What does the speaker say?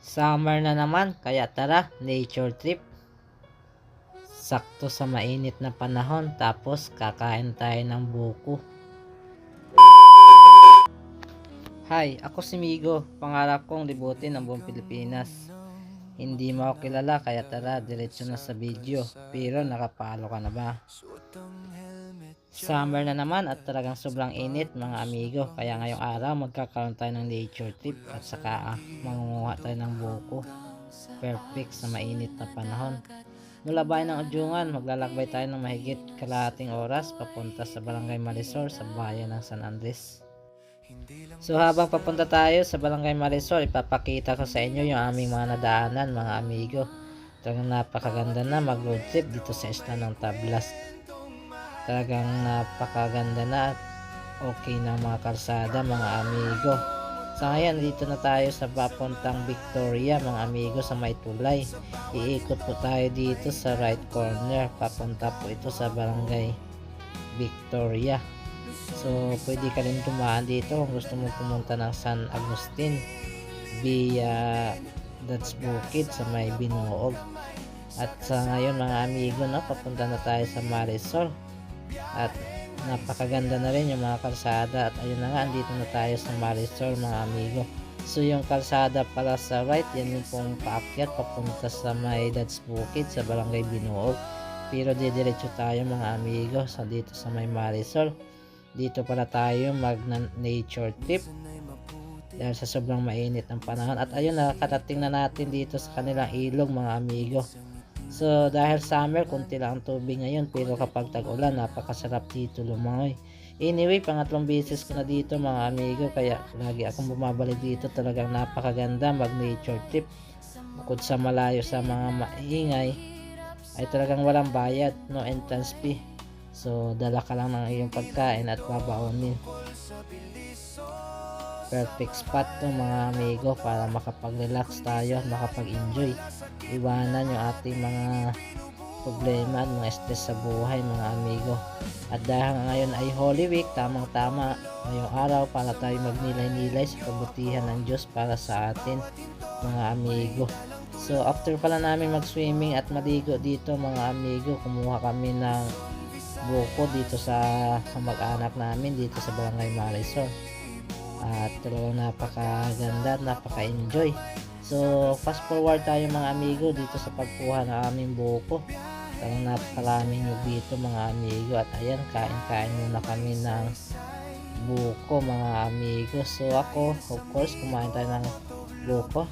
Summer na naman, kaya tara, nature trip. Sakto sa mainit na panahon, tapos kakain tayo ng buko. Hi, ako si Migo. Pangarap kong libutin ang buong Pilipinas. Hindi mo ako kilala, kaya tara, diretso na sa video. Pero nakapalo ka na ba? Summer na naman at talagang sobrang init mga amigo. Kaya ngayong araw magkakaroon tayo ng nature trip at saka mangunguha tayo ng buko. Perfect sa mainit na panahon. Mula bayan ng Udyungan, maglalakbay tayo ng mahigit kalahating oras papunta sa Barangay Marisol sa bayan ng San Andres. So habang papunta tayo sa Barangay Marisol, ipapakita ko sa inyo yung aming mga nadaanan mga amigo. Talagang napakaganda na mag road trip dito sa isla ng Tablas. Talagang napakaganda na at okay na mga kalsada mga amigo. Sa ngayon dito na tayo sa papuntang Victoria mga amigo sa may tulay. Iikot po tayo dito sa right corner. Papunta po ito sa Barangay Victoria. So pwede ka rin dumaan dito kung gusto mo pumunta ng San Agustin via That's Bukid sa may Binuog. At sa ngayon mga amigo papunta na tayo sa Marisol. At napakaganda na rin yung mga kalsada. At ayun na nga, andito na tayo sa Marisol mga amigo. So yung kalsada pala sa right, yan yung pong paakyat papunta sa may That's Bukid sa Barangay Binuog. Pero didiretso tayo mga amigo sa dito sa may Marisol. Dito pala tayo mag nature trip dahil sa sobrang mainit ng panahon. At ayun, nakarating na natin dito sa kanilang ilog mga amigo. So dahil summer, konti lang ang tubig ngayon, pero kapag tag-ulan, napakasarap dito lumangoy. Anyway, pangatlong beses ko na dito mga amigo, kaya lagi akong bumabalik dito. Talagang napakaganda mag nature trip. Bukod sa malayo sa mga maingay, ay talagang walang bayad, no entrance fee. So dala ka lang ng iyong pagkain at babaonin. Perfect spot to mga amigo para makapag-relax tayo at makapag-enjoy. Iwanan yung ating mga problema at mga stress sa buhay mga amigo. At dahil ngayon ay Holy Week, tamang tama ngayong araw para tayo magnilay-nilay sa kabutihan ng Diyos para sa atin mga amigo. So after pala namin mag-swimming at maligo dito mga amigo, kumuha kami ng buko dito sa mag-anak namin dito sa Barangay Marisol. At talagang napakaganda, napaka-enjoy. So fast forward tayo mga amigo dito sa pagkuha ng aming buko. Talagang napakaraming nyug dito mga amigo. At ayan, kain-kain muna kami ng buko mga amigo. So ako, of course, kumain tayo ng buko.